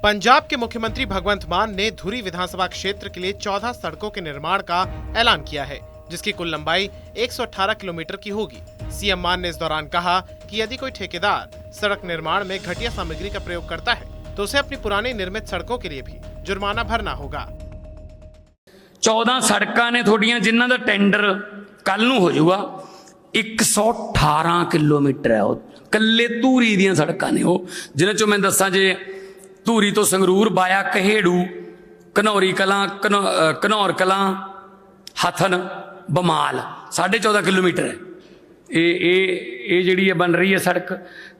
पंजाब के मुख्यमंत्री भगवंत मान ने धुरी विधानसभा क्षेत्र के लिए 14 सड़कों के निर्माण का ऐलान किया है, जिसकी कुल लंबाई 118 किलोमीटर की होगी। सीएम मान ने इस दौरान कहा कि यदि कोई ठेकेदार सड़क निर्माण में घटिया सामग्री का प्रयोग करता है तो उसे अपनी पुरानी निर्मित सड़कों के लिए भी जुर्माना भरना होगा। 14 सड़कों ने थोड़ियां जिन्हां दा टेंडर कल नूं हो जाऊगा। 118 किलोमीटर है वो कल्ले धूरी दियां सड़कां ने वो, जिन्हां चों मैं दस्सां जे धूरी तो संगरूर बाया कहेड़ू घनौरी कलां घनौर कलां हथन बमाल 14.5 किलोमीटर है ये जिहड़ी बन रही है सड़क।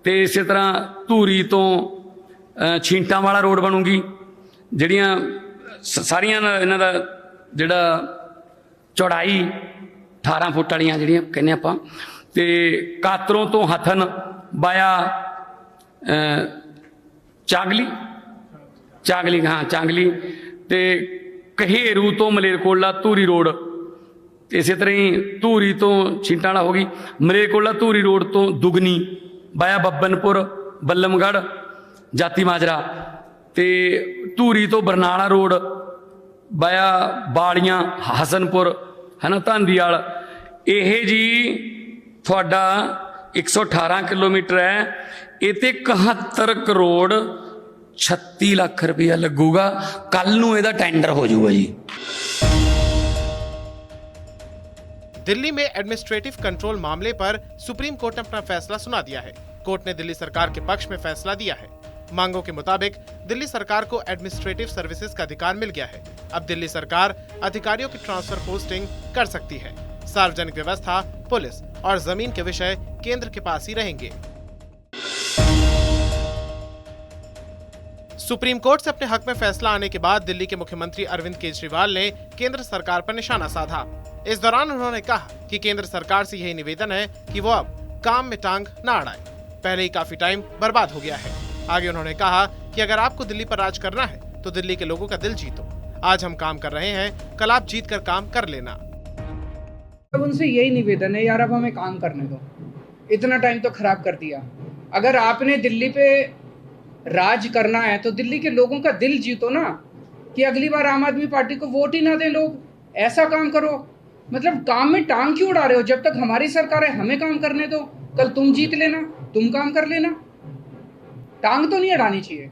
तो इस तरह धूरी तो छींटां वाला रोड बनूगी, जिहड़ियां सारियां इन्हां दा जिहड़ा चौड़ाई 18 फुट वालियां जिहड़ियां कहने आपां, ते कातरों तो हथन बाया चागली हाँ चांगली ते कहेरू तो मलेरकोला धूरी रोड, इस तरह ही धूरी तो छींटां वाला होगी। मलेरकोला धूरी रोड तो दुगनी बाया बब्बनपुर बल्लमगढ़ जाती माजरा, ते धूरी तो बरनाला रोड बाया बाड़ियां हसनपुर है ना धांदीवाल। यह जी थोड़ा 118 किलोमीटर है, इते 71 करोड़ 36 लाख रुपया लगूगा। कल नूं इहदा टेंडर हो जाऊगा जी। दिल्ली में एडमिनिस्ट्रेटिव कंट्रोल मामले पर सुप्रीम कोर्ट ने अपना फैसला सुना दिया है। कोर्ट ने दिल्ली सरकार के पक्ष में फैसला दिया है। मांगों के मुताबिक दिल्ली सरकार को एडमिनिस्ट्रेटिव सर्विसेज का अधिकार मिल गया है। अब दिल्ली सरकार अधिकारियों की ट्रांसफर पोस्टिंग कर सकती है। सार्वजनिक व्यवस्था, पुलिस और जमीन के विषय केंद्र के पास ही रहेंगे। सुप्रीम कोर्ट से अपने हक में फैसला आने के बाद दिल्ली के मुख्यमंत्री अरविंद केजरीवाल ने केंद्र सरकार पर निशाना साधा। इस दौरान उन्होंने कहा कि केंद्र सरकार से यही निवेदन है कि वो अब काम में टांग न अड़ाए, पहले ही काफी टाइम बर्बाद हो गया है। आगे उन्होंने कहा कि अगर आपको दिल्ली पर राज करना है तो दिल्ली के लोगों का दिल जीतो। आज हम काम कर रहे हैं, कल आप जीत कर काम कर लेना। अब उनसे यही निवेदन है, यार अब हमें काम करने दो, इतना टाइम तो खराब कर दिया। अगर आपने दिल्ली पे राज करना है तो दिल्ली के लोगों का दिल जीतो ना, कि अगली बार आम आदमी पार्टी को वोट ही ना दें लोग। ऐसा काम करो, मतलब काम में टांग क्यों उड़ा रहे हो? जब तक हमारी सरकार है हमें काम करने दो, कल तुम जीत लेना, तुम काम कर लेना, टांग तो नहीं अड़ानी चाहिए।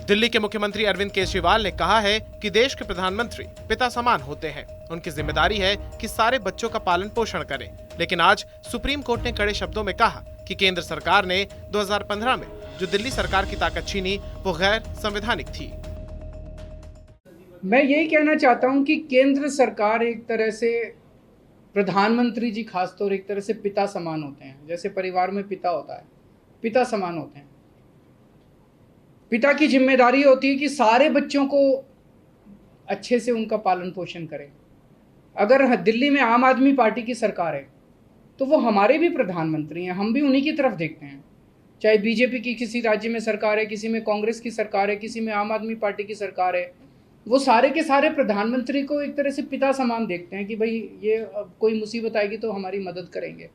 दिल्ली के मुख्यमंत्री अरविंद केजरीवाल ने कहा है कि देश के प्रधानमंत्री पिता समान होते हैं, उनकी जिम्मेदारी है कि सारे बच्चों का पालन पोषण करें। लेकिन आज सुप्रीम कोर्ट ने कड़े शब्दों में कहा कि केंद्र सरकार ने 2015 में जो दिल्ली सरकार की ताकत छीनी वो गैर संवैधानिक थी। मैं यही कहना चाहता हूं कि केंद्र सरकार एक तरह से, प्रधानमंत्री जी खासतौर एक तरह से पिता समान होते हैं। जैसे परिवार में पिता होता है, पिता समान होते हैं। पिता की जिम्मेदारी होती है कि सारे बच्चों को अच्छे से उनका पालन पोषण करें। अगर दिल्ली में आम आदमी पार्टी की सरकार है तो वो हमारे भी प्रधानमंत्री हैं, हम भी उन्हीं की तरफ देखते हैं। चाहे बीजेपी की किसी राज्य में सरकार है, किसी में कांग्रेस की सरकार है, किसी में आम आदमी पार्टी की सरकार है, वो सारे के सारे प्रधानमंत्री को एक तरह से पिता समान देखते हैं कि भाई ये कोई मुसीबत आएगी तो हमारी मदद करेंगे।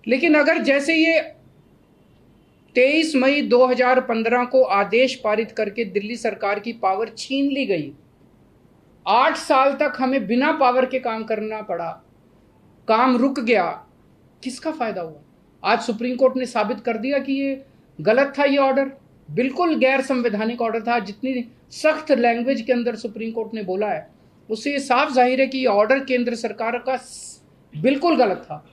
लेकिन अगर जैसे ये 23 मई 2015 को आदेश पारित करके दिल्ली सरकार की पावर छीन ली गई, 8 साल तक हमें बिना पावर के काम करना पड़ा, काम रुक गया, किसका फायदा हुआ? आज सुप्रीम कोर्ट ने साबित कर दिया कि ये गलत था, ये ऑर्डर बिल्कुल गैर संवैधानिक ऑर्डर था। जितनी सख्त लैंग्वेज के अंदर सुप्रीम कोर्ट ने बोला है उससे ये साफ जाहिर है कि ये ऑर्डर केंद्र सरकार का बिल्कुल गलत था।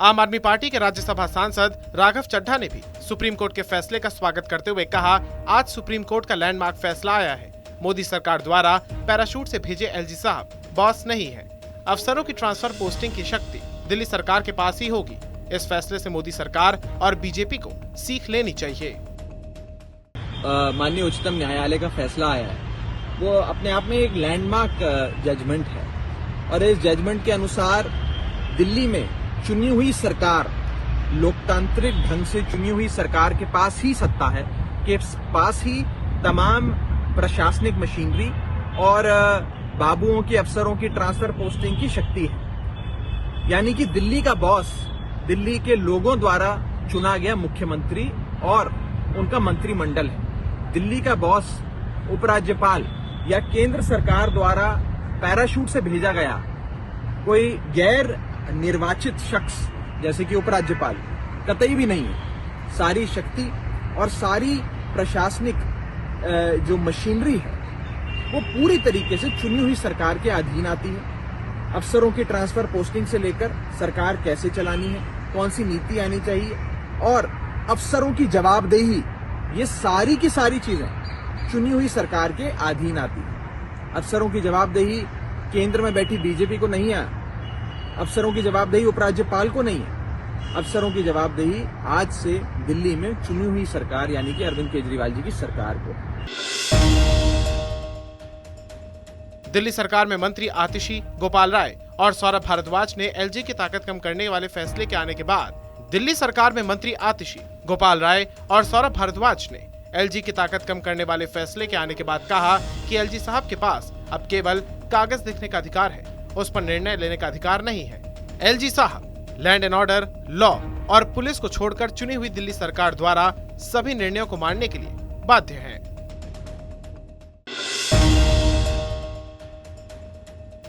आम आदमी पार्टी के राज्यसभा सांसद राघव चड्ढा ने भी सुप्रीम कोर्ट के फैसले का स्वागत करते हुए कहा, आज सुप्रीम कोर्ट का लैंडमार्क फैसला आया है। मोदी सरकार द्वारा पैराशूट से भेजे एलजी साहब बॉस नहीं है। अफसरों की ट्रांसफर पोस्टिंग की शक्ति दिल्ली सरकार के पास ही होगी। इस फैसले से मोदी सरकार और बीजेपी को सीख लेनी चाहिए। माननीय उच्चतम न्यायालय का फैसला आया है, वो अपने आप में एक लैंडमार्क जजमेंट है और इस जजमेंट के अनुसार दिल्ली में चुनी हुई सरकार, लोकतांत्रिक ढंग से चुनी हुई सरकार के पास ही सत्ता है, के पास ही तमाम प्रशासनिक मशीनरी और बाबुओं के, अफसरों की ट्रांसफर पोस्टिंग की शक्ति है। यानी कि दिल्ली का बॉस दिल्ली के लोगों द्वारा चुना गया मुख्यमंत्री और उनका मंत्रिमंडल है। दिल्ली का बॉस उपराज्यपाल या केंद्र सरकार द्वारा पैराशूट से भेजा गया कोई गैर निर्वाचित शख्स जैसे कि उपराज्यपाल कतई भी नहीं है। सारी शक्ति और सारी प्रशासनिक जो मशीनरी है वो पूरी तरीके से चुनी हुई सरकार के अधीन आती है। अफसरों की ट्रांसफर पोस्टिंग से लेकर सरकार कैसे चलानी है, कौन सी नीति आनी चाहिए और अफसरों की जवाबदेही, ये सारी की सारी चीजें चुनी हुई सरकार के अधीन आती है। अफसरों की जवाबदेही केंद्र में बैठी बीजेपी को नहीं है, अफसरों की जवाबदेही उपराज्यपाल को नहीं है, अफसरों की जवाबदेही आज से दिल्ली में चुनी हुई सरकार यानी कि अरविंद केजरीवाल जी की सरकार को। दिल्ली सरकार में मंत्री आतिशी, गोपाल राय और सौरभ भारद्वाज ने एलजी की ताकत कम करने वाले फैसले के आने के बाद दिल्ली सरकार में मंत्री आतिशी, गोपाल राय और सौरभ भारद्वाज ने एलजी की ताकत कम करने वाले फैसले के आने के बाद कहा कि एलजी साहब के पास अब केवल कागज देखने का अधिकार है, उस पर निर्णय लेने का अधिकार नहीं है। एलजी साहब लैंड एंड ऑर्डर, लॉ और पुलिस को छोड़कर चुनी हुई दिल्ली सरकार द्वारा सभी निर्णयों को मानने के लिए बाध्य हैं।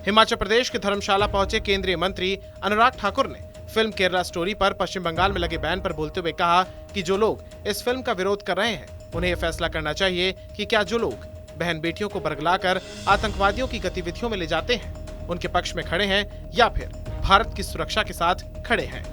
हिमाचल प्रदेश के धर्मशाला पहुंचे केंद्रीय मंत्री अनुराग ठाकुर ने फिल्म केरला स्टोरी पर पश्चिम बंगाल में लगे बैन पर बोलते हुए कहा कि जो लोग इस फिल्म का विरोध कर रहे हैं उन्हें यह फैसला करना चाहिए कि क्या जो लोग बहन बेटियों को बरगलाकर आतंकवादियों की गतिविधियों में ले जाते हैं उनके पक्ष में खड़े हैं या फिर भारत की सुरक्षा के साथ खड़े हैं।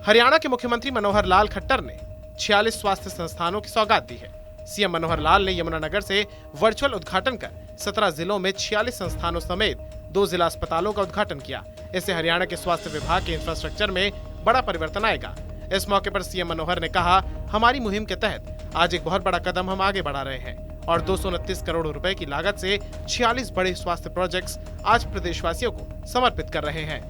हरियाणा के मुख्यमंत्री मनोहर लाल खट्टर ने 46 स्वास्थ्य संस्थानों की सौगात दी है। सीएम मनोहर लाल ने यमुनानगर से वर्चुअल उद्घाटन कर 17 जिलों में 46 संस्थानों समेत 2 जिला अस्पतालों का उद्घाटन किया। इससे हरियाणा के स्वास्थ्य विभाग के इंफ्रास्ट्रक्चर में बड़ा परिवर्तन आएगा। इस मौके पर सीएम मनोहर ने कहा, हमारी मुहिम के तहत आज एक बहुत बड़ा कदम हम आगे बढ़ा रहे हैं और 229 करोड़ रुपए की लागत से 46 बड़े स्वास्थ्य प्रोजेक्ट्स आज प्रदेशवासियों को समर्पित कर रहे हैं।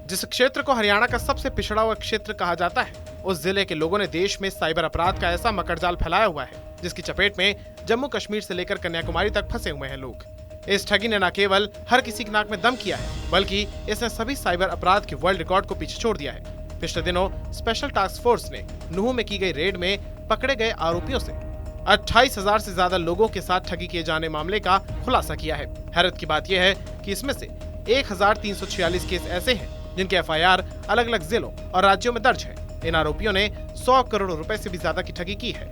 जिस क्षेत्र को हरियाणा का सबसे पिछड़ा हुआ क्षेत्र कहा जाता है, उस जिले के लोगों ने देश में साइबर अपराध का ऐसा मकड़जाल फैलाया हुआ है जिसकी चपेट में जम्मू कश्मीर से लेकर कन्याकुमारी तक फंसे हुए हैं लोग। इस ठगी ने न केवल हर किसी की नाक में दम किया है बल्कि इसने सभी साइबर अपराध के वर्ल्ड रिकॉर्ड को पीछे छोड़ दिया है। पिछले दिनों स्पेशल टास्क फोर्स ने नूह में की गई रेड में पकड़े गए आरोपियों से 28,000 से ज्यादा लोगों के साथ ठगी किए जाने मामले का खुलासा किया है। हैरत की बात यह है कि इसमें से 1346 केस ऐसे हैं जिनके एफआईआर अलग अलग जिलों और राज्यों में दर्ज है। इन आरोपियों ने 100 करोड़ रुपए से भी ज्यादा की ठगी की है।